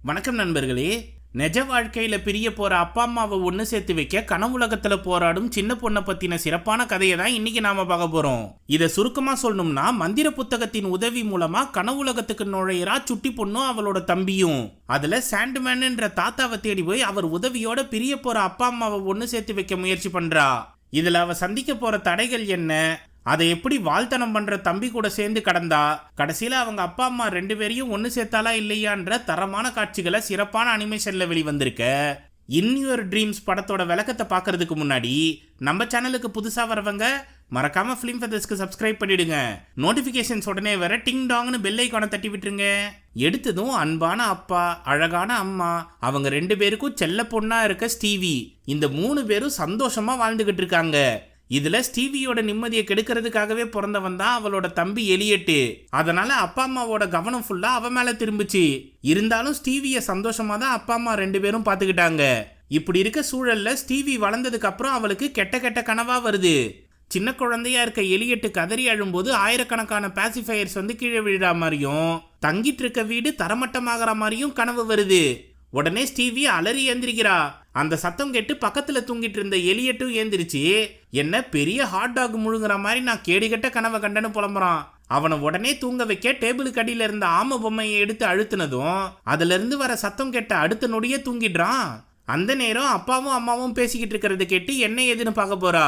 வணக்கம் நண்பர்களே. நிஜ வாழ்க்கையில பிரிய போற அப்பா அம்மாவை ஒன்று சேர்த்து வைக்க கனவுலகத்துல போராடும் சின்ன பொண்ணை பத்தின சிறப்பான கதையை தான் இன்னைக்கு நாம பார்க்க போறோம். இதை சுருக்கமா சொல்லணும்னா, மந்திர புத்தகத்தின் உதவி மூலமா கனவுலகத்துக்கு நுழையிறா சுட்டி பொண்ணும் அவளோட தம்பியும். அதுல சாண்ட்மேன் என்ற தாத்தாவை தேடி போய் அவர் உதவியோட பிரிய போற அப்பா அம்மாவை ஒன்று சேர்த்து வைக்க முயற்சி பண்றா. இதுல அவ சந்திக்க போற தடைகள் என்ன, அதை எப்படி வாழ்த்தனம் பண்ற தம்பி கூட சேர்ந்து கடந்தா, கடைசியில அவங்க அப்பா அம்மா ரெண்டு பேரையும் ஒன்னு சேர்த்தாலா இல்லையான்ற தரமான காட்சிகளை சிறப்பான அனிமேஷன்ல வெளிவந்திருக்க இன் யுவர் ட்ரீம்ஸ் படத்தோட விளக்கத்தை பார்க்கறதுக்கு முன்னாடி நம்ம சேனலுக்கு புதுசா வரவங்க மறக்காம ஃபிலிம் ஃபெதர்ஸ்க்கு சப்ஸ்கிரைப் பண்ணிடுங்க. நோட்டிபிகேஷன்ஸ் உடனே வர டிங் டாங்னு பெல் ஐகானை தட்டி விட்டுருங்க. எடுத்ததும் அன்பான அப்பா, அழகான அம்மா, அவங்க ரெண்டு பேருக்கும் செல்ல பொண்ணா இருக்க ஸ்டீவி, இந்த மூணு பேரும் சந்தோஷமா வாழ்ந்துகிட்டு இருக்காங்க. இதுல ஸ்டீவியோட நிம்மதியை கெடுக்கிறதுக்காகவே பிறந்தவன் தான் அவளோட தம்பி எலியட்டு. அதனால அப்பா அம்மாவோட கவனம் ஃபுல்லா அவ மேல திரும்பிச்சு. இருந்தாலும் ஸ்டீவிய சந்தோஷமா தான் அப்பா அம்மா ரெண்டு பேரும் பாத்துக்கிட்டாங்க. இப்படி இருக்க சூழல்ல ஸ்டீவி வளர்ந்ததுக்கு அப்புறம் அவளுக்கு கெட்ட கெட்ட கனவா வருது. சின்ன குழந்தையா இருக்க எலியட்டு கதறி அழும்போது ஆயிரக்கணக்கான பாசிஃபயர்ஸ் வந்து கீழே விழுற மாதிரியும், தங்கிட்டு இருக்க வீடு தரமட்டமாகற மாதிரியும் கனவு வருது. உடனே ஸ்டீவி அலறி ஏந்திரிக்கிறா. அந்த சத்தம் கேட்டு பக்கத்துல தூங்கிட்டு இருந்த எலியட்டும் ஏந்திரிச்சு, என்ன பெரிய ஹாட் டாக் முழுங்குற மாதிரி நான் கேடுகட்ட கனவை கண்டனு புலம்புறான். அவனை உடனே தூங்க வைக்க டேபிளுக்கு அடியில இருந்த ஆம பொம்மையை எடுத்து அழுத்தினதும் அதுல இருந்து வர சத்தம் கேட்ட அடுத்த நொடியே தூங்கிடுறான். அந்த நேரம் அப்பாவும் அம்மாவும் பேசிக்கிட்டு இருக்கிறத கேட்டு என்ன ஏதுன்னு பார்க்க போறா.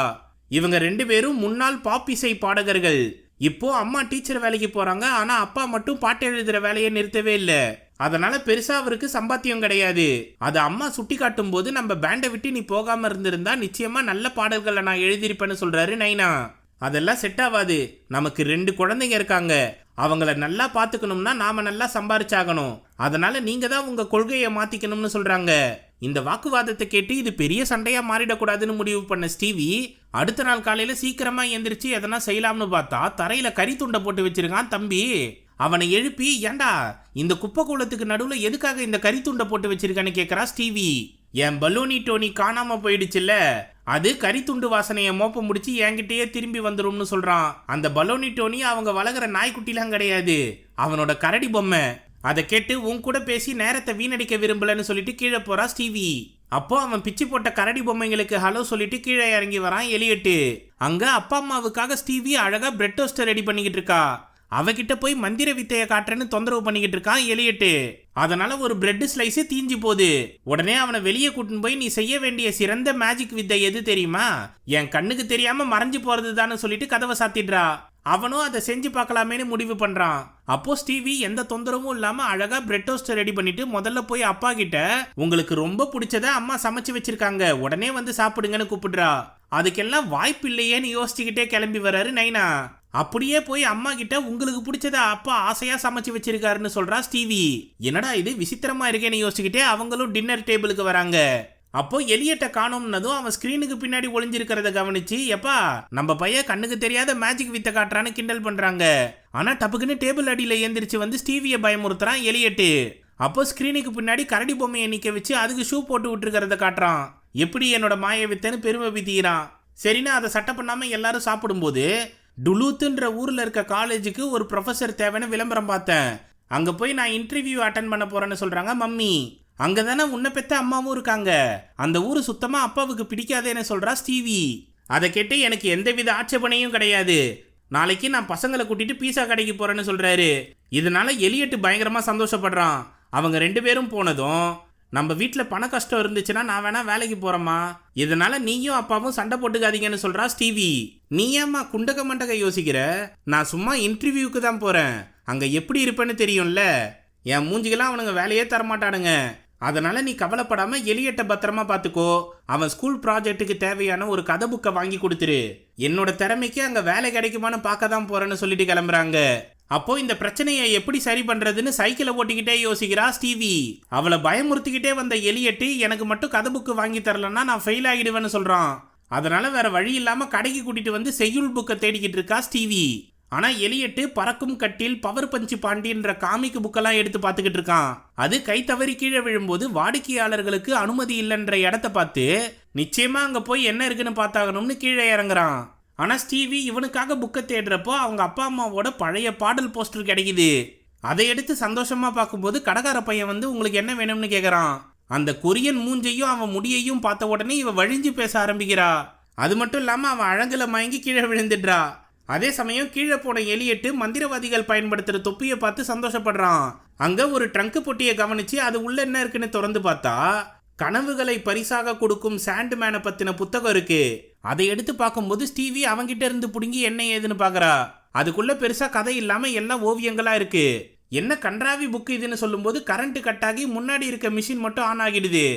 இவங்க ரெண்டு பேரும் முன்னாள் பாப் இசை பாடகர்கள். இப்போ அம்மா டீச்சர் வேலைக்கு போறாங்க. ஆனா அப்பா மட்டும் பாட்டு எழுதுற வேலையை நிறுத்தவே இல்லை. அதனால பெருசா அவருக்கு சம்பாத்தியம் கிடையாது. அது அம்மா சுட்டி காட்டும் போது நம்ம பேண்டை விட்டு நீ போகாம இருந்திருந்தா நிச்சயமா நல்ல பாடல்களை நான் எழுதியிருப்பேன்னு சொல்றாரு நைனா. அதெல்லாம் செட் ஆகாது. நமக்கு ரெண்டு குழந்தைங்க இருக்காங்க. அவங்கள நல்லா பாத்துக்கணும்னா நாம நல்லா சம்பாரிச்சாகணும். அதனால நீங்க தான் உங்க கொள்கையை மாத்திக்கணும்னு சொல்றாங்க. இந்த வாக்குவாதத்தை கேட்டு இது பெரிய சண்டையா மாறிடக்கூடாதுன்னு முடிவு பண்ண ஸ்டீவி அடுத்த நாள் காலையில சீக்கிரமா எந்திரிச்சு எதனா செய்யலாம்னு பார்த்தா தரையில கறி துண்டை போட்டு வச்சிருக்கான் தம்பி. அவனை எழுப்பி, ஏண்டா இந்த குப்பை கூலத்துக்கு நடுவுல எதுக்காக இந்த கறி துண்டை போட்டு வச்சிருக்கான்னு கேட்கறா ஸ்டீவி. என் பலூனி டோனி காணாம போயிடுச்சுல்ல, அது கறி துண்டு வாசனைய மோப்ப முடிச்சு என்கிட்டயே திரும்பி வந்துரும்னு சொல்றான். அந்த பலோனி டோனி அவங்க வளர்கிற நாய்க்குட்டிலாம் கிடையாது, அவனோட கரடி பொம்மை. அதை கேட்டு உன் கூட பேசி நேரத்தை வீணடிக்க விரும்பலன்னு சொல்லிட்டு கீழே போறா ஸ்டீவி. அப்போ அவன் பிச்சு போட்ட கரடி பொம்மைங்களுக்கு ஹலோ சொல்லிட்டு கீழே இறங்கி வரான் எலியட்டு. அங்க அப்பா அம்மாவுக்காக ஸ்டீவி அழகா பிரெட் டோஸ்டர் ரெடி பண்ணிக்கிட்டு இருக்கா. அவகிட்ட போய் மந்திர வித்தையை காட்டுறேன்னு தொந்தரவு பண்ணிக்கிட்டு இருக்கான் எலியட்டு. அதனால ஒரு பிரெட் ஸ்லைஸ் தீஞ்சு போகுது. உடனே அவனை வெளியே கூட்டின்னு போய், நீ செய்ய வேண்டிய சிறந்த மேஜிக் வித்தை எது தெரியுமா, என் கண்ணுக்கு தெரியாம மறைஞ்சு போறது தான்னு சொல்லிட்டு கதவை சாத்திடுறா. அவனும் அதை செஞ்சு பார்க்கலாமேன்னு முடிவு பண்றான். அப்போ ஸ்டீவி எந்த தொந்தரவும் இல்லாம அழகா பிரெட் டோஸ்டர் ரெடி பண்ணிட்டு முதல்ல போய் அப்பா கிட்ட, உங்களுக்கு ரொம்ப பிடிச்சத அம்மா சமைச்சு வச்சிருக்காங்க, உடனே வந்து சாப்பிடுங்கன்னு கூப்பிடுறா. அதுக்கெல்லாம் வாய்ப்பு இல்லையேன்னு யோசிச்சுக்கிட்டே கிளம்பி வர்றாரு நைனா. அப்படியே போய் அம்மா கிட்ட, உங்களுக்கு பிடிச்சத அப்பா ஆசையா சமைச்சு வச்சிருக்காருன்னு சொல்றா ஸ்டீவி. என்னடா இது விசித்திரமா இருக்கேன்னு யோசிச்சுக்கிட்டே அவங்களும் டின்னர் டேபிளுக்கு வராங்க. அப்போ எலியட்ட காணோம்னதும் அவன் ஸ்கிரீனுக்கு பின்னாடி ஒளிஞ்சிருக்கிறத கவனிச்சு, எப்பா நம்ம பையன் கண்ணுக்கு தெரியாத மேஜிக் வித்தை காட்டுறான்னு கிண்டல் பண்றாங்க. ஆனா டப்புக்குன்னு டேபிள் அடியில ஏந்திரிச்சு வந்து ஸ்டீவியை பயமுறுத்துறான் எலியட்டு. அப்போ ஸ்கிரீனுக்கு பின்னாடி கரடி பொம்மையை நிக்க வச்சு அதுக்கு ஷூ போட்டு விட்டுருக்கிறத காட்டுறான். எப்படி என்னோட மாய வித்தைன்னு பெருமை பீத்திக்கிறான். சரின்னு அதை சட்டை பண்ணாம எல்லாரும் சாப்பிடும்போது, டுலூத்துன்ற ஊர்ல இருக்க காலேஜுக்கு ஒரு ப்ரொஃபசர் தேவைன்னு விளம்பரம் பார்த்தேன். அங்க போய் நான் இன்டர்வியூ அட்டன் பண்ண போறேன்னு சொல்றாங்க மம்மி. அங்கதானே உன்னை பெத்த அம்மாவும் இருக்காங்க. அந்த ஊரு சுத்தமா அப்பாவுக்கு பிடிக்காதேன்னு சொல்றா ஸ்டீவி. அதை கேட்டு எனக்கு எந்தவித ஆட்சேபனையும் கிடையாது, நாளைக்கு நான் பசங்களை கூட்டிட்டு பீஸா கடைக்கு போறேன்னு சொல்றாரு. இதனால எலியட்டு பயங்கரமா சந்தோஷப்படுறான். அவங்க ரெண்டு பேரும் போனதும், நம்ம வீட்டில் பண கஷ்டம் இருந்துச்சுன்னா நான் வேணா வேலைக்கு போறேம்மா, இதனால நீயும் அப்பாவும் சண்டை போட்டுக்காதீங்கன்னு சொல்றா ஸ்டீவி. நீ ஏம்மா குண்டக மண்டக யோசிக்கிற, நான் சும்மா இன்டர்வியூக்கு தான் போறேன், அங்க எப்படி இருப்பேன்னு தெரியும்ல, என் மூஞ்சிக்கெல்லாம் அவனுங்க வேலையே தரமாட்டானுங்க, அதனால நீ கவலைப்படாம எலியட்ட பத்திரமா பாத்துக்கோ, அவன் ஸ்கூல் ப்ராஜெக்ட்டுக்கு தேவையான ஒரு கதை புக்கை வாங்கி கொடுத்துரு, என்னோட திறமைக்கு அங்க வேலை கிடைக்குமான்னு பார்க்க தான் போறேன்னு சொல்லிட்டு கிளம்புறாங்க. அப்போ இந்த பிரச்சனையை எப்படி சரி பண்றதுன்னு சைக்கிளை ஓட்டிக்கிட்டே யோசிக்கிறா ஸ்டீவி. அவளை பயமுறுத்திக்கிட்டே வந்த எலியட்டு, எனக்கு மட்டும் கதை புக்கு வாங்கி தரலன்னா நான் ஃபெயில் ஆகிடுவேன்னு சொல்றான். அதனால வேற வழி இல்லாம கடைக்கு கூட்டிட்டு வந்து செய்யுள் புக்கை தேடிக்கிட்டு இருக்கா ஸ்டீவி. ஆனா எலியட்டு பறக்கும் கட்டில், பவர் பஞ்சு பாண்டின்ற காமிக் புக்கெல்லாம் எடுத்து பார்த்துக்கிட்டு இருக்கான். அது கை தவறி கீழே விழும்போது வாடிக்கையாளர்களுக்கு அனுமதி இல்லைன்ற இடத்த பார்த்து, நிச்சயமா அங்க போய் என்ன இருக்குன்னு பார்த்தாகணும்னு கீழே இறங்குறான். ஆனா ஸ்டீவி இவனுக்காக புக்கை தேடுறப்போ அவங்க அப்பா அம்மாவோட பழைய பாடல் போஸ்டர் கிடைக்குது. அதை எடுத்து சந்தோஷமா பார்க்கும்போது கடைக்கார பையன் வந்து உங்களுக்கு என்ன வேணும்னு கேக்குறான். அந்த கொரியன் மூஞ்சையும் அவன் முடியையும் பார்த்த உடனே இவ வழிஞ்சு பேச ஆரம்பிக்கிறா. அது மட்டும் இல்லாம அவன் அழகுல மயங்கி கீழே விழுந்துடுறா. அதே சமயம் கீழே போன எலியட்டு மந்திரவாதிகள் பயன்படுத்துற தொப்பியை பார்த்து சந்தோஷப்படுறான். அங்க ஒரு ட்ரங்க் பொட்டியை கவனிச்சு அது உள்ள என்ன இருக்குன்னு திறந்து பார்த்தா கனவுகளை பரிசாக கொடுக்கும் சாண்ட்மேனை பத்தின புத்தகம் இருக்கு. அதை எடுத்து பார்க்கும்போது ஸ்டீவி அவங்கிட்ட இருந்து புடுங்கி என்ன ஏதுன்னு பாக்குறா. அதுக்குள்ள பெருசா கதை இல்லாம எல்லாம் ஓவியங்களா இருக்கு. என்ன கன்றாவி புக் இதுன்னு சொல்லும்போது கரண்ட் கட் ஆகி முன்னாடி இருக்க மிஷின் மட்டும் ஆன் ஆகிடுது.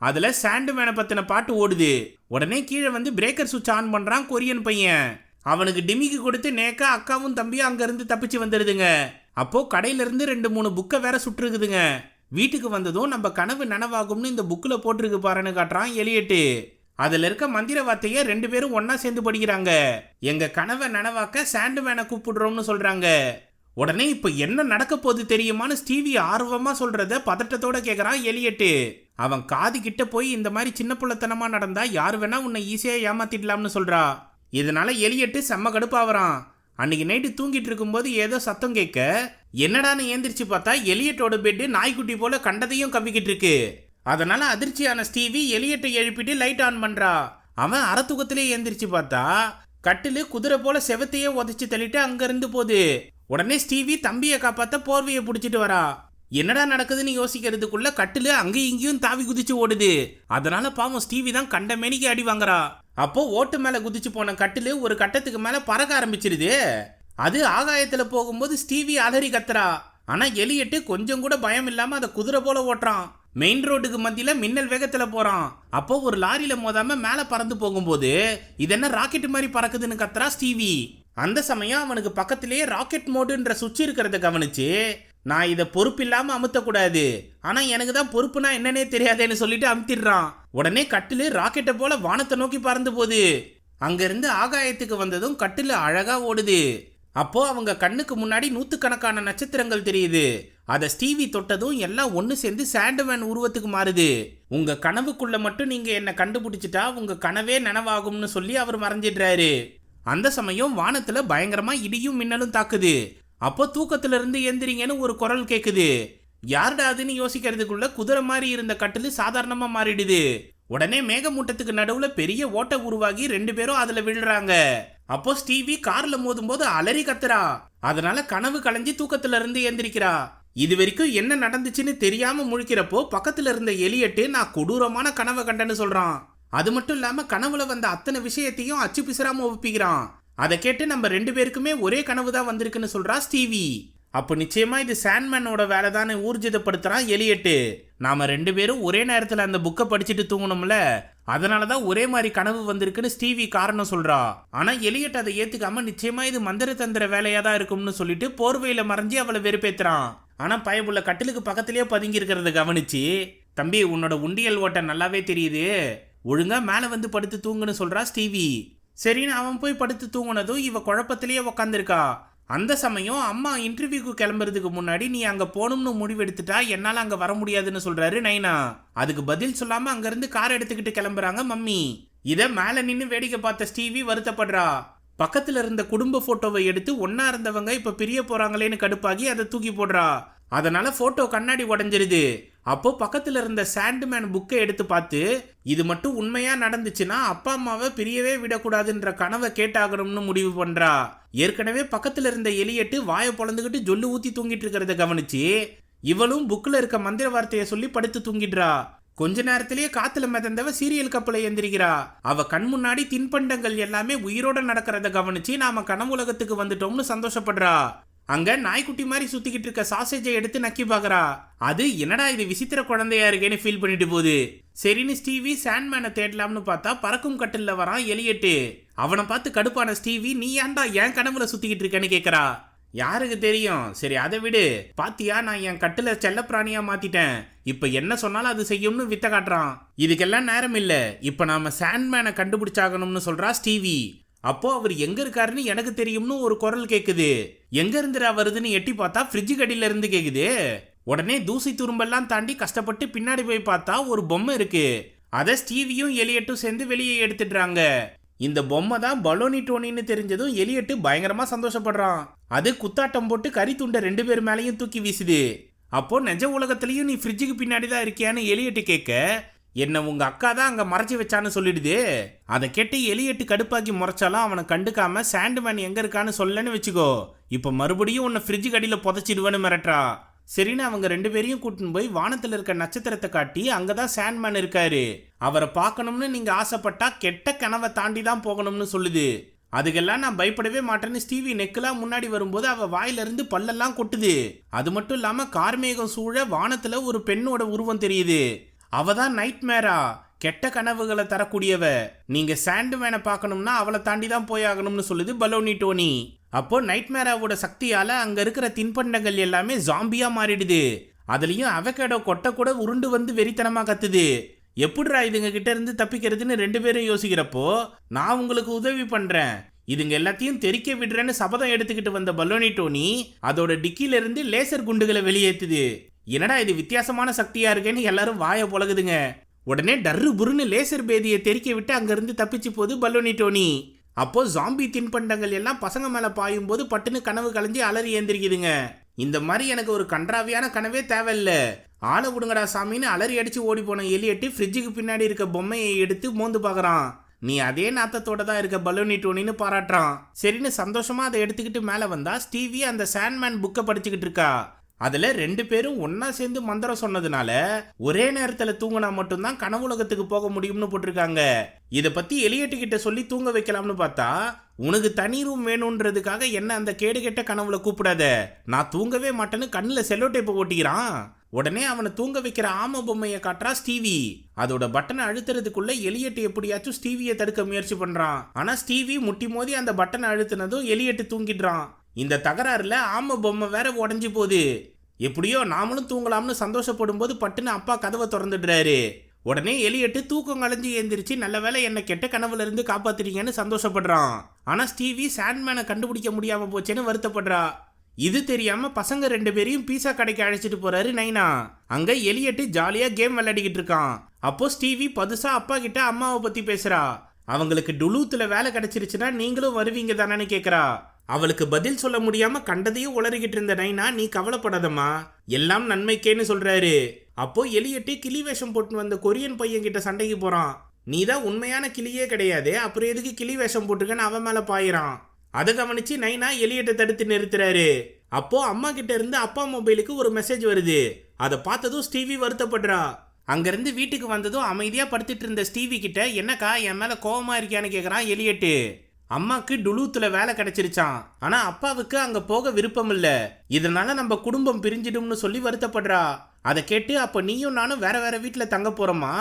அதுல சாண்ட்மேனை பத்தின பாட்டு ஓடுது. உடனே கீழே வந்து பிரேக்கர் சுவிட்ச் ஆன் பண்றான் கொரியன் பையன். அவனுக்கு டிமிக்கு கொடுத்து நேக்கா அக்காவும் தம்பியும் அங்க இருந்து தப்பிச்சு வந்துடுதுங்க. அப்போ கடையில இருந்து 2-3 புக்கை வேற சுட்டுருக்குதுங்க. வீட்டுக்கு வந்ததும் நம்ம கனவு நனவாகும்னு இந்த புக்ல போட்டிருக்கு பாருன்னு காட்டுறான் எலியட்டு. அதுல இருக்க மந்திர வார்த்தைய 2 பேரும் ஒன்னா சேர்ந்து படிக்கிறாங்க. எங்க கனவை நனவாக்க சாண்ட்மேனை கூப்பிடுறோம்னு சொல்றாங்க. உடனே இப்ப என்ன நடக்க போகுது தெரியுமான்னு ஸ்டீவி ஆர்வமா சொல்றத பதட்டத்தோட கேக்குறான் எலியட்டு. அவன் காது கிட்ட போய் இந்த மாதிரி சின்ன புள்ளத்தனமா நடந்தா யாரு வேணா உன்னை ஈஸியா ஏமாத்திடலாம்னு சொல்றா. இதனால எலியட்டு செம்ம கடுப்பாவறான். அன்னைக்கு நைட்டு தூங்கிட்டு இருக்கும்போது ஏதோ சத்தம் கேட்க என்னடான்னு ஏந்திரிச்சு பார்த்தா எலியட்டோட பெட்டு நாய்க்குட்டி போல கண்டதையும் கவ்விக்கிட்டு இருக்கு. அதனால அதிர்ச்சியான ஸ்டீவி எலியட்டை எழுப்பிட்டு லைட் ஆன் பண்றா. அவன் அறத்துக்கத்திலே ஏந்திரிச்சு பார்த்தா கட்டிலு குதிரை போல செவத்தையே உதச்சு தள்ளிட்டு அங்க இருந்து போகுது. உடனே ஸ்டீவி தம்பியை காப்பாத்த போர்வையை பிடிச்சிட்டு வரா. என்னடா நடக்குதுன்னு யோசிக்கிறதுக்குள்ள கட்டிலு அங்கேயும் இங்கேயும் தாவி குதிச்சு ஓடுது. அதனால பாவம் ஸ்டீவி தான் கண்ட மேனிக்கு அடி வாங்குறா. அப்போ ஓட்டு மேல குதிச்சு போன கட்டிலு ஒரு கட்டத்துக்கு மேல பறக்க ஆரம்பிச்சிருது. அது ஆகாயத்துல போகும்போது ஸ்டீவி அலறி கத்துறா. ஆனா எலியட்டு கொஞ்சம் கூட பயம் இல்லாம அதை குதிரை போல ஓட்டுறான். மெயின் ரோடுக்கு மத்தியில மின்னல் வேகத்துல போறான். அப்போ ஒரு லாரியில மோதாம மேல பறந்து போகும்போது இது என்ன ராக்கெட் மாதிரி பறக்குதுன்னு கத்துறா ஸ்டீவி. அந்த சமயம் அவனுக்கு பக்கத்திலேயே ராக்கெட் மோடுன்ற சுவிட்ச் இருக்கிறத கவனிச்சு நான் இதை பொறுப்பு இல்லாம அமுத்தக்கூடாது, ஆனா எனக்கு தான் பொறுப்புனா என்னன்னே தெரியாதேன்னு சொல்லிட்டு அமுத்திடுறான். உடனே கட்டிலு ராக்கெட்டை போல வானத்தை நோக்கி பறந்து போகுது. அங்க இருந்து ஆகாயத்துக்கு வந்ததும் கட்டிலு அழகா ஓடுது. அப்போ அவங்க கண்ணுக்கு முன்னாடி 100கணக்கான நட்சத்திரங்கள் தெரியுது. அதை ஸ்டீவி தொட்டதும் எல்லாம் ஒன்னு சேர்ந்து சாண்ட்மேன் உருவத்துக்கு மாறுது. உங்க கனவுக்குள்ள மட்டும் நீங்க என்ன கண்டுபிடிச்சிட்டா உங்க கனவே நனவாகும்னு சொல்லி அவர் மறைஞ்சிடுறாரு. அந்த சமயம் வானத்துல பயங்கரமா இடியும் மின்னலும் தாக்குது. அப்போ தூக்கத்துல இருந்து எந்திரிங்கன்னு ஒரு குரல் கேக்குது. யாருடா அதுன்னு யோசிக்கிறதுக்குள்ள குதிரை மாதிரி இருந்த கட்டிலு சாதாரணமா மாறிடுது. உடனே மேகமூட்டத்துக்கு நடுவுல பெரிய ஓட்டை உருவாகி 2 பேரும் அதுல விழுறாங்க. அப்போ ஸ்டீவி கார்ல மோதும் போது அலறி கத்துறா. அதனால கனவு கலைஞ்சி தூக்கத்துல இருந்து எந்திரிக்கிறா. இது வரைக்கும் என்ன நடந்துச்சுன்னு தெரியாம முழிக்கிறப்போ பக்கத்துல இருந்த எலியட்டு நான் கொடூரமான கனவை கண்டன்னு சொல்றான். அது மட்டும் இல்லாம கனவுல வந்த அத்தனை விஷயத்தையும் அச்சு பிசராம ஒப்பிக்கிறான். அதை கேட்டு நம்ம 2 பேருக்குமே ஒரே கனவு தான் வந்திருக்குன்னு சொல்றா ஸ்டீவி. அப்போ நிச்சயமா இது சாண்ட்மேனோட வேலை தானே ஊர்ஜிதப்படுத்துறான் எலியட்டு. நாம 2 பேரும் ஒரே நேரத்துல அந்த புக்கை படிச்சுட்டு தூங்கணும்ல, அதனாலதான் ஒரே மாதிரி கனவு வந்திருக்குன்னு ஸ்டீவி காரணம் சொல்றா. ஆனா எலியட் அதை ஏத்துக்காம நிச்சயமா இது மந்திர தந்திர வேலையா தான் இருக்கும்னு சொல்லிட்டு போர்வையில மறைஞ்சி அவளை வெறுப்பேத்துறான். ஆனா பயப்புள்ள கட்டிலுக்கு பக்கத்திலேயே பதுங்கி இருக்கிறத கவனிச்சு தம்பி உன்னோட உண்டியல் ஓட்ட நல்லாவே தெரியுது, ஒழுங்கா மேல வந்து படுத்து தூங்குன்னு சொல்றா ஸ்டீவி. சரின்னு அவன் போய் படுத்து தூங்குனதும் இவ குழப்பத்திலேயே உக்காந்துருக்கா. அந்த சமயம் அம்மா இன்டர்வியூக்கு கிளம்புறதுக்கு முன்னாடி நீ அங்க போகணும்னு முடிவெடுத்துட்டா என்னால அங்க வர முடியாதுன்னு சொல்றாரு நைனா. அதுக்கு பதில் சொல்லாம அங்க இருந்து கார் எடுத்துக்கிட்டு கிளம்புறாங்க மம்மி. இத மேல நின்னு வேடிக்கை பார்த்த ஸ்டீவி வருத்தப்படுறா. பக்கத்துல இருந்த குடும்ப போட்டோவை எடுத்து ஒன்னா இருந்தவங்க இப்ப பிரிய போறாங்களேன்னு கடுப்பாகி அதை தூக்கி போடுறா. அதனால போட்டோ கண்ணாடி உடஞ்சிருது. அப்போ பக்கத்துல இருந்த சாண்ட்மேன் புக்கை எடுத்து பார்த்து இது மட்டும் உண்மையா நடந்துச்சுன்னா அப்பா அம்மாவை பிரியவே விடக்கூடாதுன்ற கனவை கேட்டாகணும்னு முடிவு பண்றா. ஏற்கனவே பக்கத்துல இருந்த எலியட்டு வாயை பொழந்துகிட்டு ஜொல்லு ஊத்தி தூங்கிட்டு இருக்கிறத கவனிச்சு இவளும் புக்ல இருக்க மந்திர வார்த்தையை சொல்லி படுத்து தூங்கிடுறா. கொஞ்ச நேரத்திலேயே காத்துல மிதந்தவ சீரியல் கப்பலை எந்திரிக்கிறா. அவ கண் முன்னாடி தின்பண்டங்கள் எல்லாமே உயிரோட நடக்கிறத கவனிச்சு நாம கனவுலகத்துக்கு வந்துட்டோம்னு சந்தோஷப்படுறா. அங்க நாய்க்குட்டி மாதிரி சுத்திக்கிட்டு இருக்க சாசேஜை எடுத்து நக்கி பாக்குறா. அது என்னடா இது விசித்திர குழந்தையா இருக்கேன்னு ஃபீல் பண்ணிட்டு போகுது. சரின்னு ஸ்டீவி சாண்ட்மேனை தேடலாம்னு பார்த்தா பறக்கும் கட்டில்ல வரான் எலியட்டு. அவனை பார்த்து கடுப்பான ஸ்டீவி நீ ஏன்டா என் கனவுல சுத்திக்கிட்டு இருக்கேன்னு கேக்குறா. யாருக்கு தெரியும், சரி அதை விடு, பாத்தியா நான் என் கட்டுல செல்ல பிராணியா மாத்திட்டேன், இப்ப என்ன சொன்னாலும் அது செய்யும்னு வித்த காட்டுறான். இதுக்கெல்லாம் நேரம் இல்ல, இப்ப நாம சாண்ட்மேனை கண்டுபிடிச்சாகணும்னு சொல்றா ஸ்டீவி. அப்போ அவர் எங்க இருக்காருன்னு எனக்கு தெரியும்னு ஒரு குரல் கேக்குது. எங்க இருந்துடா வருதுன்னு எட்டி பார்த்தா ஃப்ரிட்ஜு கடியில இருந்து கேக்குது. உடனே தூசி துரும்பெல்லாம் தாண்டி கஷ்டப்பட்டு பின்னாடி போய் பார்த்தா ஒரு பொம்மை இருக்கு. அதை ஸ்டீவியும் எலியட்டும் சேர்ந்து வெளியே எடுத்துடுறாங்க. இந்த பொம்மை தான் பலோனி டோனின்னு தெரிஞ்சதும் எலியட்டு பயங்கரமா சந்தோஷப்படுறான். அது குத்தாட்டம் போட்டு கறி துண்டை 2 பேர் மேலேயும் தூக்கி வீசுது. அப்போ நிஜ உலகத்திலயும் நீ ஃப்ரிட்ஜுக்கு பின்னாடி தான் இருக்கியான்னு எலியட்டு கேட்க, என்ன உங்க அக்கா தான் அங்க மறைச்சு வச்சான்னு சொல்லிடுது. அதை கேட்டு எலியட்டு கடுப்பாக்கி முறைச்சாலும் அவனை கண்டுக்காம சாண்ட்மேன் எங்க இருக்கான்னு சொல்லன்னு வச்சுக்கோ, இப்ப மறுபடியும் உன்னை ஃப்ரிட்ஜு கடியில புதைச்சிடுவேன்னு மிரட்டா. சரின்னு அவங்க 2 பேரையும் கூட்டின்னு போய் வானத்துல இருக்க நட்சத்திரத்தை காட்டி அங்கதான் சாண்ட்மேன் இருக்காரு, அவரை பார்க்கணும்னு நீங்க ஆசைப்பட்டா கெட்ட கனவை தாண்டி தான் போகணும்னு சொல்லுது. அதுக்கெல்லாம் நான் பயப்படவே மாட்டேன்னு ஸ்டீவி நெக்கெல்லாம் முன்னாடி வரும்போது அவ வாயிலிருந்து பல்லெல்லாம் கொட்டுது. அது மட்டும் இல்லாம கார்மேகம் சூழ வானத்துல ஒரு பெண்ணோட உருவம் தெரியுது. அவதான் நைட் மேரா, கெட்ட கனவுகளை தரக்கூடியவ. நீங்க சாண்ட்மேனை பார்க்கணும்னா அவளை தாண்டி தான் போயாகணும்னு சொல்லுது பலோனி டோனி. அப்போ நைட் மேராவோட சக்தியால அங்க இருக்கிற தின்பண்டங்கள் எல்லாமே ஜாம்பியா மாறிடுது. அதுலயும் அவகேடோ கொட்டை கூட உருண்டு வந்து வெறித்தனமா கத்துது. எப்படிரா இதுங்க கிட்ட இருந்து தப்பிக்கிறதுன்னு 2 பேரும் யோசிக்கிறப்போ, நான் உங்களுக்கு உதவி பண்றேன், இதுங்க எல்லாத்தையும் தெறிக்க விடுறேன்னு சபதம் எடுத்துக்கிட்டு வந்த பலோனி டோனி அதோட டிக்கில இருந்து லேசர் குண்டுகளை வெளியேற்றுது. என்னடா இது வித்தியாசமான சக்தியா இருக்கேன்னு எல்லாரும் வாய பொழகுதுங்க. உடனே டர்ரு புருன்னு லேசர் பேதியை தெறிக்க விட்டு அங்கிருந்து தப்பிச்சு போகுது பலோனி டோனி. அப்போ ஜாம்பி தின்பண்டங்கள் எல்லாம் பசங்க மேல பாயும் போது பட்டுன்னு கனவு கலைஞ்சி அலறி ஏந்திரிக்குதுங்க. இந்த மாதிரி எனக்கு ஒரு கன்றாவியான கனவே தேவையில்ல, ஆளை விடுங்கடா சாமின்னு அலறி அடிச்சு ஓடி போன எலியட்டு ஃப்ரிட்ஜுக்கு பின்னாடி இருக்க பொம்மையை எடுத்து மோந்து பார்க்கறான். நீ அதே நாத்தத்தோட தான் இருக்க பலோனி டோனின்னு பாராட்டுறான். சரின்னு சந்தோஷமா அதை எடுத்துக்கிட்டு மேல வந்தா ஸ்டீவி அந்த சாண்ட்மேன் புக்கை படிச்சுக்கிட்டு இருக்கா. அதுல 2 பேரும் ஒன்னா சேர்ந்து மந்திரம் சொன்னதுனால ஒரே நேரத்துல தூங்கினா மட்டும்தான் கனவுலகத்துக்கு போக முடியும்னு போட்டிருக்காங்க. இதை பத்தி எலியட்டு கிட்ட சொல்லி தூங்க வைக்கலாம்னு பார்த்தா, உனக்கு தனி ரூம் வேணும்ன்றதுக்காக என்ன அந்த கேடு கெட்ட கனவுல கூப்பிடாத, நான் தூங்கவே மாட்டேன்னு கண்ணுல செல்லோ டேப்பை ஓட்டிக்கிறான். உடனே அவனை தூங்க வைக்கிற ஆம பொம்மையை காட்டுறா ஸ்டீவி. அதோட பட்டனை அழுத்துறதுக்குள்ள எலியட்டு எப்படியாச்சும் ஸ்டீவியை தடுக்க முயற்சி பண்றான். ஆனா ஸ்டீவி முட்டி மோதி அந்த பட்டனை அழுத்தினதும் எலியட்டு தூங்கிடுறான். இந்த தகராறுல ஆம பொம்மை வேற உடஞ்சி போகுது. எப்படியோ நாமளும் தூங்கலாம்னு சந்தோஷப்படும் போது பட்டுன்னு அப்பா கதவை திறந்துடுறாரு. உடனே எலியட்டு தூக்கம் கலைஞ்சி ஏந்திரிச்சு நல்ல வேலை என்ன கெட்ட கனவுல இருந்து காப்பாத்துறீங்கன்னு சந்தோஷப்படுறான். ஆனா ஸ்டீவி சாண்ட்மேனை கண்டுபிடிக்க முடியாம போச்சேன்னு வருத்தப்படுறா. இது தெரியாம பசங்க 2 பேரையும் பீஸா கடைக்கு அழைச்சிட்டு போறாரு நைனா. அங்க எலியட்டு ஜாலியா கேம் விளையாடிக்கிட்டு இருக்கான். அப்போ ஸ்டீவி பதுசா அப்பா கிட்ட அம்மாவை பத்தி பேசுறா. அவங்களுக்கு டுலூத்துல வேலை கிடைச்சிருச்சுன்னா நீங்களும் வருவீங்க தானேன்னு கேக்குறா. அவளுக்கு பதில் சொல்ல முடியாம கண்டதையும் உளறிக்கிட்டு இருந்த நைனா, நீ கவலைப்படாதம்மா, எல்லாம் நன்மைக்கேன்னு சொல்றாரு. அப்போ எலியட்டு கிளி வேஷம் போட்டு வந்த கொரியன் பையன் கிட்ட சண்டைக்கு போறான். நீ தான் உண்மையான கிளியே கிடையாது, அப்புறம் எதுக்கு கிளி வேஷம் போட்டுக்கன்னு அவன் மேல பாயிறான். அதை கவனிச்சு நைனா எலியட்டை தடுத்து நிறுத்துறாரு. அப்போ அம்மா கிட்ட இருந்து அப்பா மொபைலுக்கு ஒரு மெசேஜ் வருது. அதை பார்த்ததும் ஸ்டீவி வருத்தப்படுறா. அங்கிருந்து வீட்டுக்கு வந்ததும் அமைதியா படுத்துட்டு இருந்த ஸ்டீவி கிட்ட, என்னக்கா என் மேல கோவமா இருக்கியான்னு கேக்குறான் எலியட்டு. அம்மாக்கு டுலூத்துல வேலை கிடைச்சிருச்சான், ஆனா அப்பாவுக்கு அங்க போக விருப்பம் இல்ல, இதனால நம்ம குடும்பம் பிரிஞ்சிடும்னு சொல்லி வருத்தப்படுறா. அதை கேட்டு, அப்ப நீயும் நானும் வேற வேற வீட்டுல தங்க போறோமா,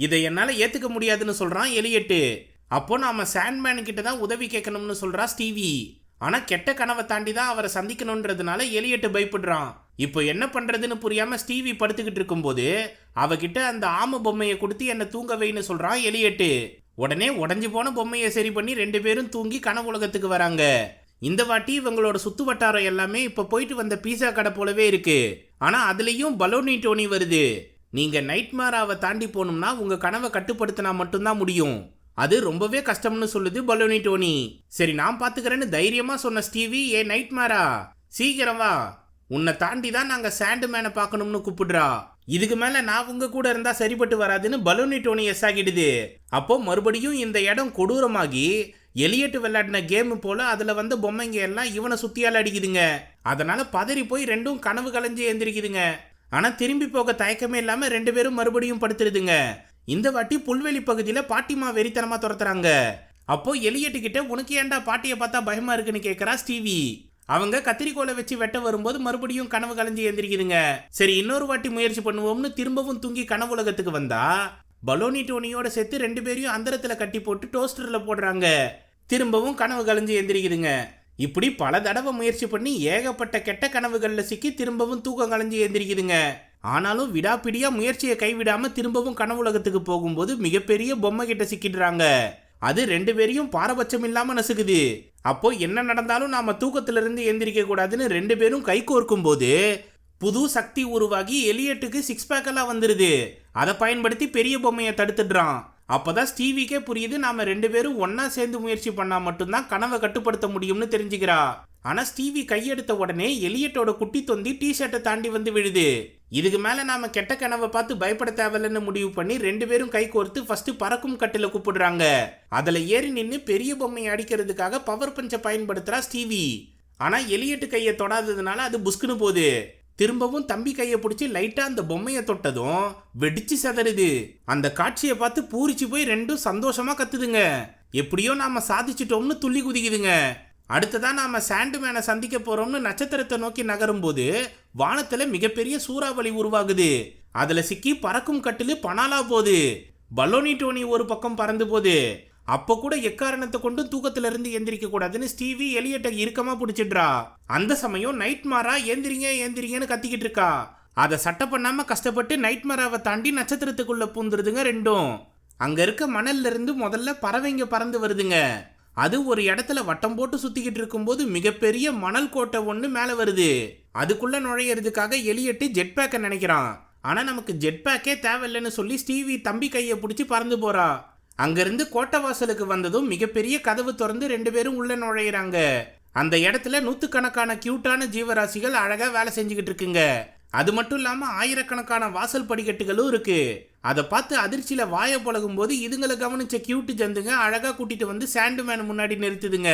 இதை என்னால ஏத்துக்க முடியாதுன்னு சொல்றான் எலியட்டு. அப்போ நாம சாண்ட்மேன் கிட்ட தான் உதவி கேட்கணும்னு சொல்றா ஸ்டீவி. ஆனா கெட்ட கனவை தாண்டி தான் அவரை சந்திக்கணும்ன்றதுனால எலியட்டு பயப்படுறான். இப்போ என்ன பண்றதுன்னு புரியாம ஸ்டீவி படுத்துக்கிட்டு இருக்கும்போது அவகிட்ட அந்த ஆம பொம்மையை கொடுத்து என்ன தூங்க வைன்னு சொல்றான் எலியட்டு. உடனே உடஞ்சி போன பொம்மையை சரி பண்ணி 2 பேரும் தூங்கி கனவு உலகத்துக்கு வராங்க. இந்த வாட்டி இவங்களோட சுத்து வட்டாரம் எல்லாமே இப்ப போயிட்டு வந்த பீஸா கடை போலவே இருக்கு. ஆனா அதுலயும் பலோனி டோனி வருது. நீங்க நைட் மேராவை தாண்டி போகணும்னா உங்க கனவை கட்டுப்படுத்தினா மட்டும்தான் முடியும், அது ரொம்பவே கஷ்டம்னு சொல்லுது பலோனி டோனி. சரி நான் பாத்துக்கிறேன்னு தைரியமா சொன்ன ஸ்டீவி, ஏ நைட் மேரா சீக்கிரம் வா, உன்னை தாண்டி தான் நாங்க சாண்ட்மேனை பார்க்கணும்னு கூப்பிடுறா. இதுக்கு மேல நான் உங்க கூட இருந்தா சரிப்பட்டு வராதுன்னு பலோனி டோனி எஸ் ஆகிடுது. அப்போ மறுபடியும் இந்த இடம் கொடூரமாகி எலியட்டு விளையாடின கேம் போல அதுல வந்த பொம்மைங்க எல்லாம் இவனை சுத்தியால அடிக்குதுங்க. அதனால பதறி போய் 2ம் கனவு கலைஞ்சு எந்திரிக்குதுங்க. ஆனா திரும்பி போக தயக்கமே இல்லாம 2 பேரும் மறுபடியும் படுத்துருதுங்க. இந்த வாட்டி புல்வெளி பகுதியில பாட்டிமா வெறித்தனமா துரத்துறாங்க. அப்போ எலியட்டு கிட்ட, உனக்கு ஏன்டா பாட்டியை பார்த்தா பயமா இருக்குன்னு கேட்கறா ஸ்டீவி. அவங்க கத்திரிக்கோலை வச்சு வெட்ட வரும்போது மறுபடியும் கனவு கலைஞ்சு எந்திரிக்குதுங்க. சரி இன்னொரு வாட்டி முயற்சி பண்ணுவோம்னு திரும்பவும் தூங்கி கனவு உலகத்துக்கு வந்தா பலோனி டோனியோட சேர்த்து 2 பேரையும் அந்தரத்துல கட்டி போட்டு டோஸ்டர்ல போடுறாங்க. திரும்பவும் கனவு கலைஞ்சு எந்திரிக்குதுங்க. இப்படி பல தடவை முயற்சி பண்ணி ஏகப்பட்ட கெட்ட கனவுகள்ல சிக்கி திரும்பவும் தூக்கம் கலைஞ்சு எந்திரிக்குதுங்க. ஆனாலும் விடாப்பிடியா முயற்சியை கைவிடாம திரும்பவும் கனவு உலகத்துக்கு போகும்போது மிகப்பெரிய பொம்மை கிட்ட சிக்கிடுறாங்க. அது 2 பேரையும் பாரபட்சம் இல்லாம நசுக்குது. அப்போ என்ன நடந்தாலும் நாம தூக்கத்திலிருந்து எந்திரிக்க கூடாதுன்னு 2 பேரும் கை கோர்க்கும் போது புது சக்தி உருவாகி எலியட்டுக்கு 6 பேக் எல்லாம் வந்துருது. அதை பயன்படுத்தி பெரிய பொம்மையை தடுத்துடுறான். அப்பதான் ஸ்டீவிக்கே புரியுது நாம 2 பேரும் ஒன்னா சேர்ந்து முயற்சி பண்ணா மட்டும்தான் கனவை கட்டுப்படுத்த முடியும்னு தெரிஞ்சுக்கிறா. ஆனா ஸ்டீவி கையெடுத்த உடனே எலியட்டோட குட்டி தொந்தி டி-ஷர்ட்டை தாண்டி வந்து விழுது. இதுக்கு மேல நாம கெட்ட கனவை பார்த்து பயப்பட தேவையில்லைன்னு முடிவு பண்ணி 2 பேரும் கை கோர்த்து ஃபர்ஸ்ட் பறக்கும் கட்டில கூப்பிடுறாங்க. அதுல ஏறி நின்று பெரிய பொம்மையை அடிக்கிறதுக்காக பவர் பஞ்சை பயன்படுத்துறா ஸ்டீவி. ஆனா எலியட்டு கையை தொடாததுனால அது புஸ்குன்னு போகுது. திரும்பவும் தம்பி கையை பிடிச்சி லைட்டா அந்த பொம்மையை தொட்டதும் வெடிச்சு செதறுது. அந்த காட்சியை பார்த்து பூரிச்சு போய் ரெண்டும் சந்தோஷமா கத்துதுங்க. எப்படியோ நாம சாதிச்சிட்டோம்னு துள்ளி குதிக்குதுங்க. அடுத்ததான் நாம சாண்டுமேனை சந்திக்க போறோம்னு நட்சத்திரத்தை நோக்கி நகரும் போது வானத்துல மிகப்பெரிய சூறாவளி உருவாகுது. அதுல சிக்கி பறக்கும் கட்டிலு பனாலா போகுது. பலோனி டோனி ஒரு பக்கம் பறந்து போகுது. அப்ப கூட எக்காரணத்தை கொண்டு தூக்கத்துல இருந்து எந்திரிக்க கூடாதுன்னு ஸ்டீவி எலியட்டை இறுக்கமா பிடிச்சிடுறா. அந்த சமயம் நைட்மாரா ஏந்திரிங்கன்னு கத்திக்கிட்டு இருக்கா. அதை சட்டை பண்ணாம கஷ்டப்பட்டு நைட்மாராவை தாண்டி நட்சத்திரத்துக்குள்ள பூந்துருதுங்க ரெண்டும். அங்க இருக்க மணல்ல இருந்து முதல்ல பறவைங்க பறந்து வருதுங்க. அது ஒரு இடத்துல வட்டம் போட்டு சுத்திக்கிட்டு இருக்கும்போது மிகப்பெரிய மணல் கோட்டை ஒண்ணு மேல வருது. அதுக்குள்ள நுழையிறதுக்காக எலியட்டு ஜெட் பேக்கை நினைக்கிறான். ஆனா நமக்கு ஜெட் பேக்கே தேவையில்லைன்னு சொல்லி ஸ்டீவி தம்பி கையை பிடிச்சி பறந்து போறா. அங்கிருந்து கோட்டை வாசலுக்கு வந்ததும் மிகப்பெரிய கதவு திறந்து 2 பேரும் உள்ள நுழையிறாங்க. அந்த இடத்துல நூத்துக்கணக்கான கியூட்டான ஜீவராசிகள் அழகா வேலை செஞ்சுக்கிட்டு இருக்குங்க. அது மட்டும் இல்லாம ஆயிரக்கணக்கான வாசல் படிக்கட்டுகளும் இருக்கு. அதை பார்த்து அதிர்ச்சியில வாய பழகும் போது இதுங்களை கவனிச்ச கியூட்டு ஜந்துங்க அழகா கூட்டிட்டு வந்து சாண்டுமேன் முன்னாடி நிறுத்துதுங்க.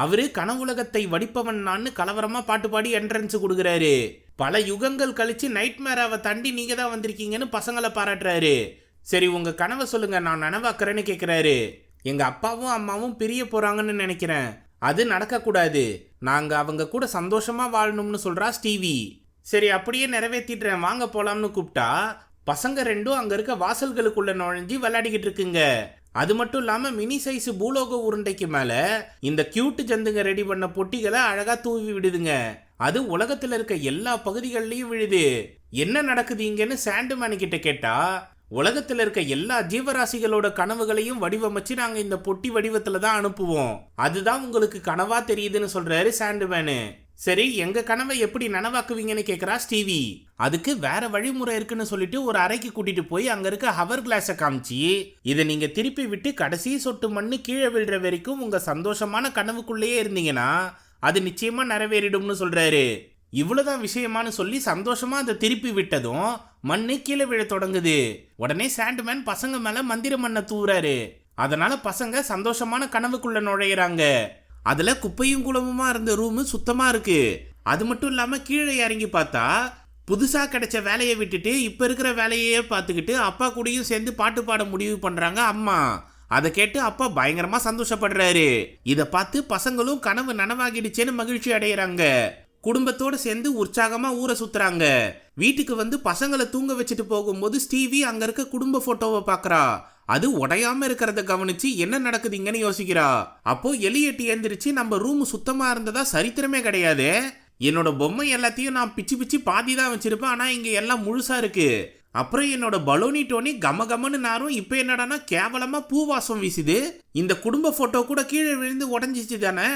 அவரு கனவுலகத்தை வடிப்பவன் நான் கலவரமா பாட்டு பாடி என்ட்ரன்ஸ் கொடுக்குறாரு. பல யுகங்கள் கழிச்சு நைட்மேராவை தாண்டி நீங்க தான் வந்திருக்கீங்கன்னு பசங்களை பாராட்டுறாரு. சரி உங்க கனவை சொல்லுங்க, நான் நனவாக்குறேன்னு கேட்கிறாரு. எங்க அப்பாவும் அம்மாவும் பிரிய போறாங்கன்னு நினைக்கிறேன். அது நடக்க கூடாது. நாங்க அவங்க கூட சந்தோஷமா வாழணும்னு சொல்றா ஸ்டீவி. சரி அப்படியே நிறைவேற்றிடுறேன், வாங்க போலாம்னு கூப்பிட்டா பசங்க ரெண்டும் அங்க இருக்க வாசல்களுக்குள்ள நுழைஞ்சி விளையாடிக்கிட்டு இருக்குங்க. அது மட்டும் இல்லாம மினி சைஸ் பூலோக உருண்டைக்கு மேல இந்த கியூட் ஜந்துங்க ரெடி பண்ண பொட்டிகளை அழகா தூவி விடுதுங்க. அது உலகத்துல இருக்க எல்லா பகுதிகள்லயும் விழுது. என்ன நடக்குது இங்கன்னு சாண்டுமேன் கிட்ட கேட்டா, உலகத்துல இருக்க எல்லா ஜீவராசிகளோட கனவுகளையும் வடிவமைச்சு நாங்க இந்த பொட்டி வடிவத்துல தான் அனுப்புவோம். அதுதான் உங்களுக்கு கனவா தெரியுதுன்னு சொல்றாரு சாண்டுமேனு. சரி எங்க கனவை எப்படி நனவாக்குவீங்கன்னு கேக்குறா ஸ்டீவி. அதுக்கு வேற வழிமுறை இருக்குன்னு சொல்லிட்டு ஒரு அறைக்கு கூட்டிட்டு போய் அங்க இருக்க ஹவர் கிளாஸை காமிச்சு, இதை நீங்க திருப்பி விட்டு கடைசி சொட்டு மண்ணு கீழே விழுற வரைக்கும் உங்க சந்தோஷமான கனவுக்குள்ளேயே இருந்தீங்கன்னா அது நிச்சயமா நிறைவேறிடும்னு சொல்றாரு. இவ்வளவுதான் விஷயமானு சொல்லி சந்தோஷமா அதை திருப்பி விட்டதும் மண்ணு கீழே விழ தொடங்குது. உடனே சாண்டுமேன் பசங்க மேல மந்திர மண்ணை தூவுறாரு. அதனால பசங்க சந்தோஷமான கனவுக்குள்ள நுழையிறாங்க. அதுல குப்பையும் குளமுமா இருந்த ரூமு சுத்தமா இருக்கு. அது மட்டும் இல்லாம கீழே இறங்கி பார்த்தா புதுசா கிடைச்ச வேலையை விட்டுட்டு இப்ப இருக்கிற வேலையே பார்த்துக்கிட்டு அப்பா கூடயும் சேர்ந்து பாட்டு பாட முடிவு பண்றாங்க அம்மா. அதை கேட்டு அப்பா பயங்கரமா சந்தோஷப்படுறாரு. இதை பார்த்து பசங்களும் கனவு நனவாகிடுச்சேன்னு மகிழ்ச்சி அடைகிறாங்க. குடும்பத்தோடு சேர்ந்து உற்சாகமா ஊரை சுத்துறாங்க. வீட்டுக்கு வந்து பசங்களை தூங்க வச்சுட்டு போகும்போது ஸ்டீவி அங்க இருக்க குடும்ப போட்டோவை பாக்குறா. அது உடையாம இருக்கிறத கவனிச்சு என்ன நடக்குதுங்கன்னு யோசிக்கிறா. அப்போ எலியட்டு ஏந்திரிச்சு, நம்ம ரூம் சுத்தமா இருந்ததா சரித்திரமே கிடையாது. என்னோட பொம்மை எல்லாத்தையும் நான் பிச்சு பிச்சு பாதி தான் வச்சிருப்பேன், ஆனா இங்க எல்லாம் முழுசா இருக்கு. அப்புறம் என்னோட பலோனி டோனி கமகமன்னு நாரும் இப்ப என்னடானா கேவலமா பூவாசம் வீசுது. இந்த குடும்ப போட்டோ கூட கீழே விழுந்து உடஞ்சிச்சு தானே,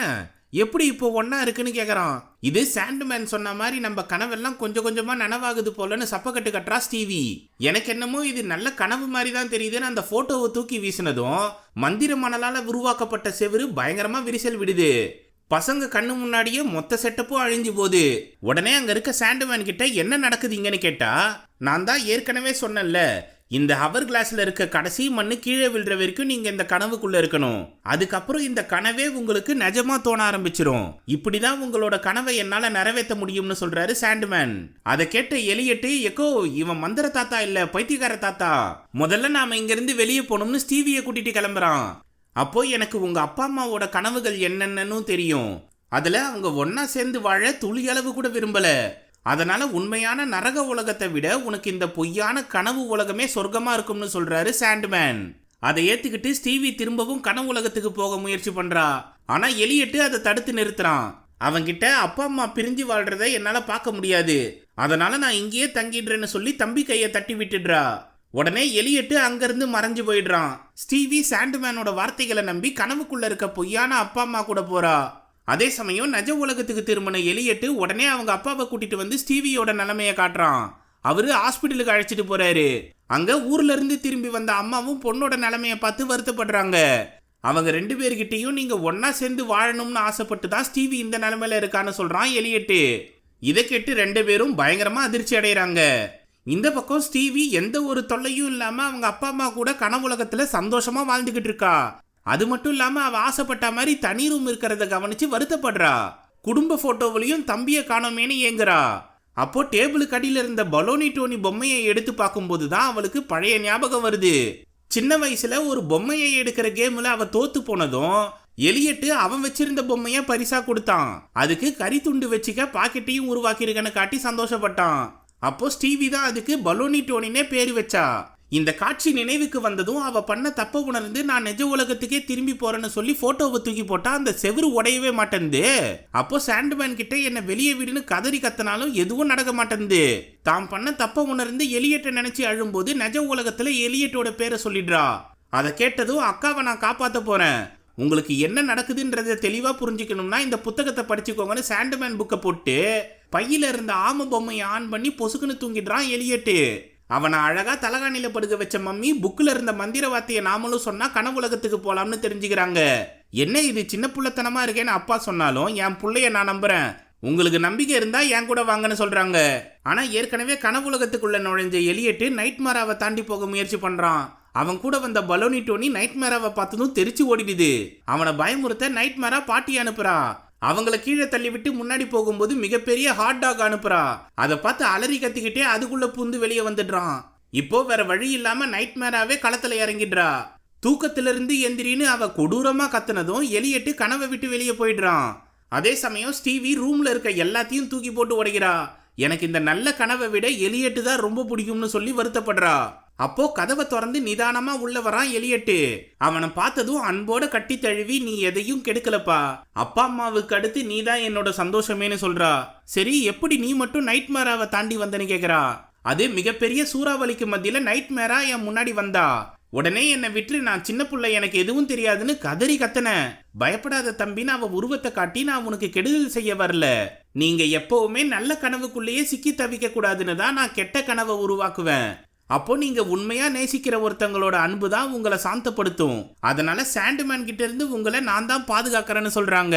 எப்படி இப்போ ஒன்னா இருக்குன்னு கேக்குறான். இது சாண்டுமேன் சொன்ன மாதிரி நம்ம கனவெல்லாம் கொஞ்சம் கொஞ்சமா நனவாகுது போலன்னு சப்பக்கட்டு கட்டுறா ஸ்டீவி. எனக்கு என்னமோ இது நல்ல கனவு மாதிரி தான் தெரியுதுன்னு அந்த போட்டோவை தூக்கி வீசினதும் மந்திர மணலால உருவாக்கப்பட்ட செவுரு பயங்கரமா விரிசல் விடுது. பசங்க கண்ணு முன்னாடியே மொத்த செட்டப்பும் அழிஞ்சு போகுது. உடனே அங்க இருக்க சாண்டுமேன் கிட்ட என்ன நடக்குதுங்கன்னு கேட்டா, நான் தான் ஏற்கனவே சொன்னேன்ல, இந்த ஹவர் கிளாஸ்ல இருக்க கடைசி மண்ணு கீழே விழுற வரைக்கும் நீங்க இந்த கனவுக்குள்ள இருக்கணும். அதுக்கப்புறம் இந்த கனவே உங்களுக்கு நிஜமா தோண ஆரம்பிச்சிரும். இப்படிதான் உங்களோட கனவை என்னால நிறைவேற்ற முடியும்னு சொல்றாரு சாண்டுமேன். அதை கேட்ட எலியட்டு, எக்கோ இவன் மந்திர தாத்தா இல்ல பைத்தியக்கார தாத்தா, முதல்ல நாம இங்க இருந்து வெளியே போனோம்னு ஸ்டீவியை கூட்டிட்டு கிளம்புறான். அப்போ எனக்கு உங்க அப்பா அம்மாவோட கனவுகள் என்னென்னு தெரியும். அதுல அவங்க ஒன்னா சேர்ந்து வாழ துளி அளவு கூட விரும்பல. அதனால உண்மையான நரக உலகத்தை விட உனக்கு இந்த பொய்யான கனவு உலகமே சொர்க்கமா இருக்கும்னு சொல்றாரு சாண்டுமேன். அதை ஏத்துக்கிட்டு ஸ்டீவி திரும்பவும் கனவு உலகத்துக்கு போக முயற்சி பண்றா. ஆனா எலியட்டு அதை தடுத்து நிறுத்துறான். அவங்கிட்ட அப்பா அம்மா பிரிஞ்சு வாழ்றதை என்னால பார்க்க முடியாது, அதனால நான் இங்கேயே தங்கிடுறேன்னு சொல்லி தம்பி கையை தட்டி விட்டுடுறா. உடனே எலியட்டு அங்கிருந்து மறைஞ்சு போயிடுறான். ஸ்டீவி சாண்டுமேனோட வார்த்தைகளை நம்பி கனவுக்குள்ள இருக்க பொய்யான அப்பா அம்மா கூட போறா. அதே சமயம் நஜ உலகத்துக்கு திரும்பின எலியட்டு உடனே அவங்க அப்பாவை கூட்டிட்டு வந்து ஸ்டீவியோட நிலைமையை காட்டுறான். அவரு ஹாஸ்பிட்டலுக்கு அழைச்சிட்டு போறாரு. அங்க ஊர்ல இருந்து திரும்பி வந்த அம்மாவும் பொண்ணோட நிலைமைய பார்த்து வருத்தப்படுறாங்க. அவங்க 2 பேர்கிட்டையும் நீங்க ஒன்னா சேர்ந்து வாழணும்னு ஆசைப்பட்டு தான் ஸ்டீவி இந்த நிலைமையில இருக்கான்னு சொல்றான் எலியட். இதை கேட்டு 2 பேரும் பயங்கரமா அதிர்ச்சி அடைகிறாங்க. இந்த பக்கம் ஸ்டீவி எந்த ஒரு தொல்லையும் இல்லாம அவங்க அப்பா அம்மா கூட கனவுலகத்துல சந்தோஷமா வாழ்ந்துகிட்டு இருக்கா. அது மட்டும் இல்லாம அவ ஆசைப்பட்ட மாதிரி தனி ரூம் இருக்கிறத கவனிச்சு வருத்தப்படுறா. குடும்ப போட்டோவிலையும் தம்பிய காணோமேனு ஏங்குறா. அப்போ டேபிளுக்கு அடியில இருந்த பலோனி டோனி பொம்மையை எடுத்து பார்க்கும்போது தான் அவளுக்கு பழைய ஞாபகம் வருது. சின்ன வயசுல ஒரு பொம்மையை எடுக்கிற கேம்ல அவ தோத்து போனதும் எலியட் அவன் வச்சிருந்த பொம்மைய பரிசா கொடுத்தான். அதுக்கு கறி துண்டு வச்சுக்க பாக்கெட்டையும் உருவாக்கிருக்கன்னு காட்டி சந்தோஷப்பட்டான். அப்போ ஸ்டீவி தான் அதுக்கு பலோனி டோனினே பேரு வச்சா. இந்த காட்சி நினைவுக்கு வந்ததும் அவ பண்ண தப்ப உணர்ந்து நான் நிஜ உலகத்துக்கே திரும்பி போறேன்னு சொல்லி போட்டோவை தூக்கி போட்டா அந்த செவுரு உடையவே மாட்டேன்து. அப்போ சாண்ட்மேன் கிட்ட என்ன வெளியே விடுன்னு கதறி கத்தனாலும் எதுவும் நடக்க மாட்டேன்து. தான் பண்ண தப்ப உணர்ந்து எலியட்டை நினைச்சு அழும்போது நிஜ உலகத்துல எலியட்டோட பேரை சொல்லிடுறா. அதை கேட்டதும் அக்காவை நான் காப்பாத்த போறேன், உங்களுக்கு என்ன நடக்குதுன்றத தெளிவா புரிஞ்சுக்கணும்னா இந்த புத்தகத்தை படிச்சுக்கோங்கன்னு சாண்ட்மேன் புக்கை போட்டு பையில இருந்த ஆம பொம்மையை ஆன் பண்ணி பொசுக்குன்னு தூங்கிடுறான் எலியட். அவனை அழகா தலகாணியில படுக்க வச்ச மம்மி புக்கில் இருந்த மந்திர வார்த்தையை நாமளும் சொன்னா கனவுலகத்துக்கு போலாம்னு தெரிஞ்சுக்கிறாங்க. என்ன இது சின்ன புள்ளத்தனமா இருக்கேன்னு அப்பா சொன்னாலும் என் புள்ளைய நான் நம்புறேன், உங்களுக்கு நம்பிக்கை இருந்தா என் கூட வாங்கன்னு சொல்றாங்க. ஆனா ஏற்கனவே கனவுலகத்துக்குள்ள நுழைஞ்ச எலியட் நைட்மேராவை தாண்டி போக முயற்சி பண்றான். அவன் கூட வந்த பலோனி டோனி நைட்மேராவை பார்த்ததும் தெரிச்சு ஓடிடுது. அவனை பயமுறுத்த நைட்மேரா பாட்டி அனுப்புறா. அவங்கள கீழே தள்ளி விட்டு முன்னாடி போகும்போது மிகப்பெரிய ஹாட் டாக் அனுப்புறா. அதை பார்த்து அலறி கத்திக்கிட்டே அதுக்குள்ள புந்து வெளியே வந்துடுறான். இப்போ வேற வழி இல்லாம நைட்மேராவே களத்துல இறங்கிடுறா. தூக்கத்திலிருந்து எந்திரின்னு அவ கொடூரமா கத்துனதும் எலியட் கனவை விட்டு வெளியே போயிடுறான். அதே சமயம் ஸ்டீவி ரூம்ல இருக்க எல்லாத்தையும் தூக்கி போட்டு உடைக்கிறா. எனக்கு இந்த நல்ல கனவை விட எலியட் தான் ரொம்ப பிடிக்கும்னு சொல்லி வருத்தப்படுறா. அப்போ கதவை திறந்து நிதானமா உள்ள வரான் எலியட். அவனை பார்த்ததும் அன்போட கட்டி தழுவி நீ எதையும் கெடுக்கலப்பா, அப்பா அம்மாவுக்கு அடுத்து நீ தான் என்னோட சந்தோஷமேனு சொல்றா. சரி எப்படி நீ மட்டும் நைட்மேராவை தாண்டி வந்தன்னு கேக்குறா. அது மிகப்பெரிய சூறாவளிக்கு மத்தியில நைட்மேரா என் முன்னாடி வந்தா. உடனே என்னை விட்டு நான் சின்ன புள்ள எனக்கு எதுவும் தெரியாதுன்னு கதறி கத்தன. பயப்படாத தம்பின்னு அவ உருவத்தை காட்டி நான் உனக்கு கெடுதல் செய்ய வரல, நீங்க எப்பவுமே நல்ல கனவுக்குள்ளேயே சிக்கி தவிக்க கூடாதுன்னு தான் நான் கெட்ட கனவை உருவாக்குவேன். அப்போ நீங்க உண்மையா நேசிக்கிற ஒருத்தங்களோட அன்பு தான் உங்களை சாந்தப்படுத்தும். அதனால சாண்ட்மேன் கிட்ட இருந்து உங்களை நான் தான் பாதுகாக்கிறேன்னு சொல்றாங்க.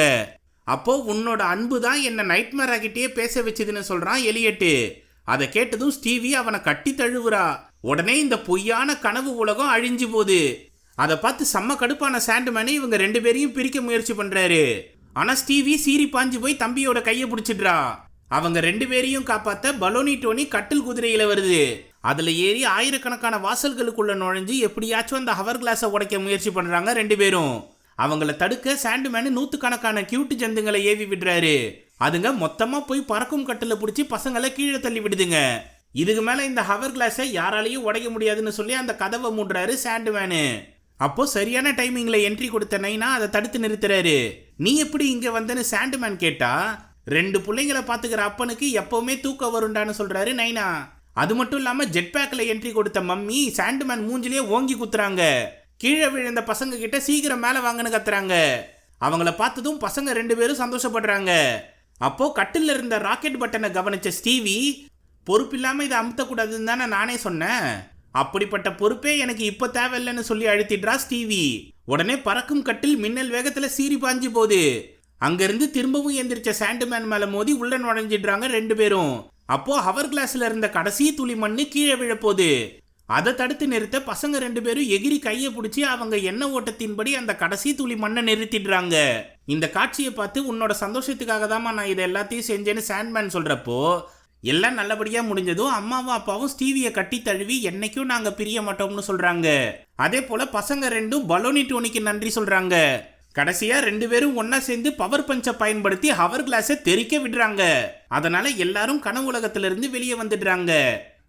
அப்போ உன்னோட அன்பு தான் என்ன நைட்மேரா கிட்டேயே பேச வச்சதுன்னு சொல்றான் எலியட். அதை கேட்டதும் ஸ்டீவி அவனை கட்டி தழுவுறா. உடனே இந்த பொய்யான கனவு உலகம் அழிஞ்சு போகுது. அதை பார்த்து செம்ம கடுப்பான சாண்ட்மேன் இவங்க 2 பேரையும் பிரிக்க முயற்சி பண்றாரு. ஆனா ஸ்டீவி சீறி பாஞ்சு போய் தம்பியோட கையை பிடிச்சிடுறா. அவங்க 2 பேரையும் காப்பாத்த பலோனி டோனி கட்டில் குதிரையில வருது. அதுல ஏறி ஆயிரக்கணக்கான வாசல்களுக்குள்ள நுழைஞ்சு எப்படியாச்சும் அந்த ஹவர் கிளாஸை உடைக்க முயற்சி பண்றாங்க 2 பேரும். அவங்கள தடுக்க சாண்ட்மேன் 100கணக்கான கியூட் ஜந்துங்களை ஏவி விடுறாரு. அதுங்க மொத்தமா போய் பறக்கும் கட்டில பிடிச்சி பசங்களை கீழே தள்ளி விடுதுங்க. இதுக்கு மேல இந்த ஹவர் கிளாஸை யாராலையும் உடைக்க முடியாதுன்னு சொல்லி அந்த கதவை மூடுறாரு சாண்ட்மேனு. அப்போ சரியான டைமிங்ல என்ட்ரி கொடுத்த நைனா அதை தடுத்து நிறுத்துறாரு. நீ எப்படி இங்க வந்தன்னு சாண்ட்மேன் கேட்டா 2 பிள்ளைங்களை பாத்துக்கிற அப்பனுக்கு எப்பவுமே தூக்கம் வருண்டான்னு சொல்றாரு நைனா. அது மட்டும் இல்லாம ஜெட் பேக்ல என்ட்ரி கொடுத்த மம்மி சாண்ட்மேன் மூஞ்சிலே ஓங்கி குத்துறாங்க. கீழே விழுந்த பசங்க கிட்ட சீக்கிரம் மேல வாங்கன்னு கத்துறாங்க. அவங்கள பார்த்ததும் பசங்க 2 பேரும் சந்தோஷப்படுறாங்க. அப்போ கட்டில இருந்த ராக்கெட் பட்டனை கவனிச்ச ஸ்டீவி பொறுப்பில்லாம இதை அமுத்தக்கூடாதுன்னு தானே நானே சொன்னேன், அப்படிப்பட்ட பொறுப்பே எனக்கு இப்ப தேவையில்லைன்னு சொல்லி அழுத்திடுறா ஸ்டீவி. உடனே பறக்கும் கட்டில் மின்னல் வேகத்துல சீறி பாஞ்சு போகுது. அங்கிருந்து திரும்பவும் எந்திரிச்ச சாண்ட்மேன் மேல மோதி உள்ள நுழைஞ்சிடுறாங்க 2 பேரும். அப்போ ஹவர் கிளாஸ்ல இருந்த கடைசி துளி மண்ணு கீழே விழப்போகுது. அதை தடுத்து நிறுத்த பசங்க 2 பேரும் எகிரி கையை பிடிச்சி அவங்க எண்ணெய் ஓட்டத்தின்படி அந்த கடைசி துளி மண்ணை நிறுத்திடுறாங்க. இந்த காட்சியை பார்த்து உன்னோட சந்தோஷத்துக்காக தான் நான் இதை எல்லாத்தையும் செஞ்சேன்னு சாண்ட்மேன் சொல்றப்போ எல்லாம் நல்லபடியா முடிஞ்சதும் அம்மாவும் அப்பாவும் ஸ்டீவியை கட்டி தழுவி என்னைக்கும் நாங்க பிரிய மாட்டோம்னு சொல்றாங்க. அதே போல பசங்க 2 பலோனி டோனிக்கு நன்றி சொல்றாங்க. கடைசியா 2 பேரும் ஒன்னா சேர்ந்து பவர் பஞ்சை பயன்படுத்தி ஹவர் கிளாஸை தெறிக்க விடுறாங்க. அதனால எல்லாரும் கனவு உலகத்திலிருந்து வெளியே வந்துடுறாங்க.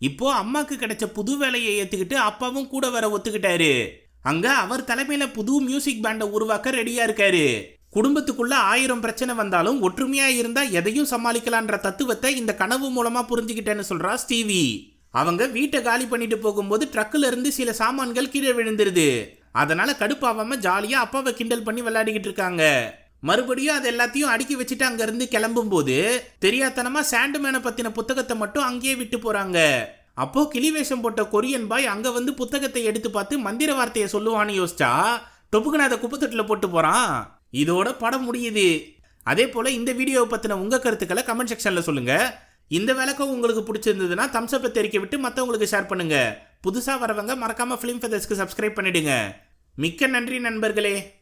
இப்போ அம்மாக்கு கிடைச்ச புது வேலையை ஏத்துக்கிட்டு அப்பாவும் கூட வர ஒத்துக்கிட்டாரு. அங்க அவர் தலைமையில புது மியூசிக் பேண்டை உருவாக்க ரெடியா இருக்காரு. குடும்பத்துக்குள்ள 1000 பிரச்சனை வந்தாலும் ஒற்றுமையா இருந்தா எதையும் சமாளிக்கலான்ற தத்துவத்தை இந்த கனவு மூலமா புரிஞ்சுக்கிட்டேன்னு சொல்றா ஸ்டீவி. அவங்க வீட்டை காலி பண்ணிட்டு போகும்போது ட்ரக்ல இருந்து சில சாமான்கள் கீழே விழுந்துருது. அதனால கடுப்பாவாம ஜாலியா அப்பாவை கிண்டல் பண்ணி விளையாடிக்கிட்டு இருக்காங்க. மறுபடியும் அது எல்லாத்தையும் அடுக்கி வச்சுட்டு அங்க இருந்து கிளம்பும் போது தெரியாதனமா சாண்ட்மேனை பத்தின புத்தகத்தை மட்டும் அங்கேயே விட்டு போறாங்க. அப்போ கிளி வேஷம் போட்ட கொரியன் பாய் அங்க வந்து புத்தகத்தை எடுத்து பார்த்து மந்திர வார்த்தையை சொல்லுவான்னு யோசிச்சா டொப்புக்குன்னு அதை குப்பத்தட்டுல போட்டு போறான். இதோட படம் முடியுது. அதே போல இந்த வீடியோவை பத்தின உங்க கருத்துக்களை கமெண்ட் செக்ஷன்ல சொல்லுங்க. இந்த விளக்கம் உங்களுக்கு பிடிச்சிருந்ததுன்னா தம்ஸ் அப் தெரிவிக்க விட்டு மற்றவங்களுக்கு ஷேர் பண்ணுங்க. புதுசா வரவங்க மறக்காம ஃபிலிம் ஃபெதர்ஸ்க்கு சப்ஸ்கிரைப் பண்ணிடுங்க. மிக்க நன்றி நண்பர்களே.